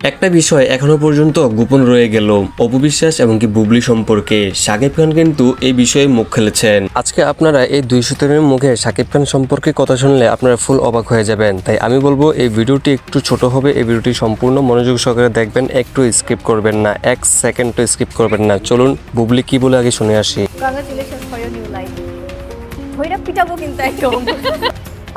একটা বিষয় এখনো পর্যন্ত গোপন রয়ে গেল অপু বিশ্বাস এবং কি বুবলি সম্পর্কে। শাকিব খান কিন্তু এই বিষয়ে মুখ খুলেছেন। আজকে আপনারা এই 200 তরুণের মুখে শাকিব খান সম্পর্কে কথা শুনলে আপনারা ফুল অবাক হয়ে যাবেন। তাই আমি বলবো এই ভিডিওটি একটু ছোট হবে, এই ভিডিওটি সম্পূর্ণ মনোযোগ সহকারে দেখবেন, একটু স্কিপ করবেন না, 1 সেকেন্ডও স্কিপ করবেন না। চলুন বুবলি কি বলে আগে শুনে আসি। Congratulations for your new life. Bhairav পিটাবো কিন্তু একদম।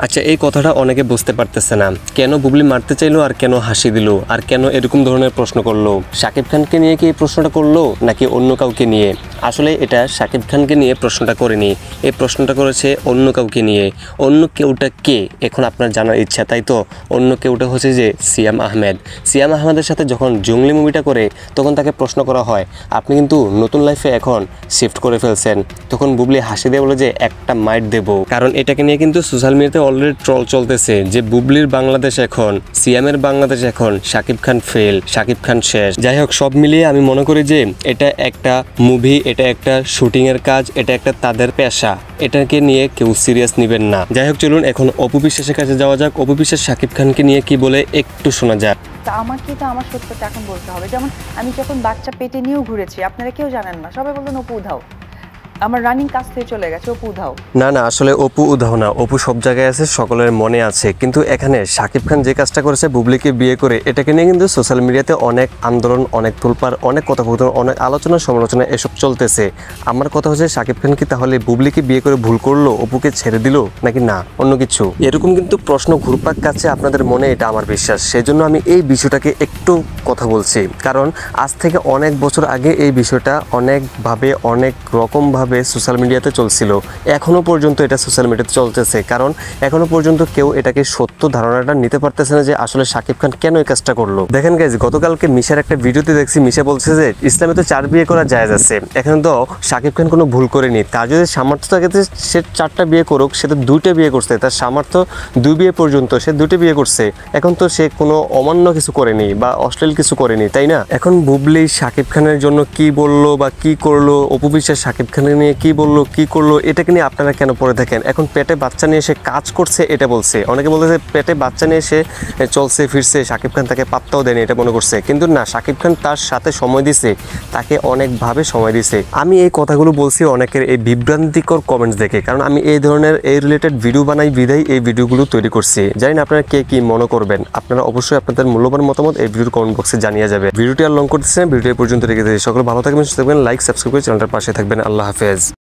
আচ্ছা, এই কথাটা অনেকে বুঝতে পারতেছে না, কেন বুবলি মারতে চাইলো আর কেন হাসি দিল আর কেন এরকম ধরনের প্রশ্ন করলো। শাকিব খানকে নিয়ে কি এই প্রশ্নটা করলো নাকি অন্য কাউকে নিয়ে? আসলে এটা শাকিব খানকে নিয়ে প্রশ্নটা করেনি, এই প্রশ্নটা করেছে অন্য কাউকে নিয়ে। অন্য কেউটা কে এখন আপনার জানার ইচ্ছা, তাই তো? অন্য কেউটা হচ্ছে যে সিয়াম আহমেদ। সিয়াম আহমেদের সাথে যখন জঙ্গলি মুভিটা করে তখন তাকে প্রশ্ন করা হয়, আপনি কিন্তু নতুন লাইফে এখন শিফট করে ফেলছেন। তখন বুবলি হাসি দিয়ে বলে যে একটা মাইট দেবো, কারণ এটাকে নিয়ে কিন্তু সোশ্যাল মিডিয়াতে অলরেডি ট্রল চলতেছে যে বুবলির বাংলাদেশ এখন, সিয়ামের বাংলাদেশ এখন, শাকিব খান ফেল, শাকিব খান শেষ। যাই হোক, সব মিলিয়ে আমি মনে করি যে এটা একটা মুভি, এটা একটা শুটিং এর কাজ, এটা একটা তাদের পেশা, এটাকে নিয়ে কেউ সিরিয়াস নেবেন না। যাই হোক, চলুন এখন অপু বিশ্বাসের কাছে যাওয়া যাক। অপু বিশ্বাস শাকিব খানকে নিয়ে কি বলে একটু শোনা যাক। তা আমাকে তো আমার সত্যটা এখন বলতে হবে। যেমন আমি যখন বাচ্চা পেটে নিয়েও ঘুরেছি, আপনারা কেউ জানেন না, সবাই বললেন অপু উধাও। আমার রানিং কাজ থেকে চলে গেছে, অপু উধাও। না না, আসলে অপু উধাও না, অপু সব জায়গায় আছে, সকলের মনে আছে। কিন্তু এখানে শাকিব খান যে কাজটা করেছে বুবলিকে বিয়ে করে, এটাকে নিয়ে কিন্তু সোশ্যাল মিডিয়াতে অনেক আন্দোলন, অনেক তোলপাড়, অনেক কথোপকথন, অনেক আলোচনা সমালোচনা এসব চলতেছে। আমার কথা হচ্ছে শাকিব খান কি তাহলে বুবলিকে বিয়ে করে ভুল করলো, অপুকে ছেড়ে দিল নাকি না অন্য কিছু? এরকম কিন্তু প্রশ্ন ঘুরপাক কাছে আপনাদের মনে, এটা আমার বিশ্বাস। সেজন্য আমি এই বিষয়টাকে একটু কথা বলছি, কারণ আজ থেকে অনেক বছর আগে এই বিষয়টা অনেকভাবে অনেক রকমভাবে সোশ্যাল মিডিয়াতে চলছিল। এখনো পর্যন্ত এটা সোশ্যাল মিডিয়াতে চলতেছে, কারণ এখনো পর্যন্ত কেউ এটাকে সত্য ধারণাটা নিতে পারতেছে না যে আসলে শাকিব খান কেন এই কাজটা করলো। দেখেন গাইজ, গতকালকে মিশার একটা ভিডিওতে দেখছি, মিশা বলছে যে ইসলামে তো 4 বিয়ে করা জায়েজ আছে। এখানে তো শাকিব খান কোনো ভুল করেনি, তার যদি সামর্থ্য থাকে সে 4টা বিয়ে করুক, সে তো 2টা বিয়ে করছে, তার সামর্থ্য 2 বিয়ে পর্যন্ত, সে 2টা বিয়ে করছে। এখন তো সে কোনো অমান্য কিছু করেনি বা অশ্লীল কিছু করেনি, তাই না? এখন বুবলি শাকিব খানের জন্য কি বললো বা কি করলো, অপু বিশ্বাস শাকিব খানের নিয়ে কি বললো কি করলো, এটাকে নিয়ে আপনারা কেন পড়ে থাকেন? এখন পেটে বাচ্চা নিয়ে এসে কাজ করছে এটা বলছে, অনেকে বলতেছে পেটে বাচ্চা নিয়ে এসে চলছে ফিরছে, শাকিব খান তাকে পাত্তাও দেয়নি এটা মনে করছে। কিন্তু না, শাকিব খান তার সাথে সময় দিছে, তাকে অনেকভাবে সময় দিছে। আমি এই কথাগুলো বলছি অনেকের এই বিভ্রান্তিকর কমেন্টস দেখে, কারণ আমি এই ধরনের এই রিলেটেড ভিডিও বানাই বিধায় এই ভিডিওগুলো তৈরি করছি। জানি না আপনারা কে কি মনে করবেন, আপনারা অবশ্যই আপনাদের মূল্যবান মতামত এই ভিডিওর কমেন্ট বক্সে জানিয়ে যাবে। ভিডিওটি আর লং করতেছে না, ভিডিও পর্যন্ত রেখে দিই। সকলে ভালো থাকবেন, সুস্থ থাকবেন, লাইক সাবস্ক্রাইব করে চ্যানেলটার পাশে থাকবেন। আল্লাহ হাফেজ।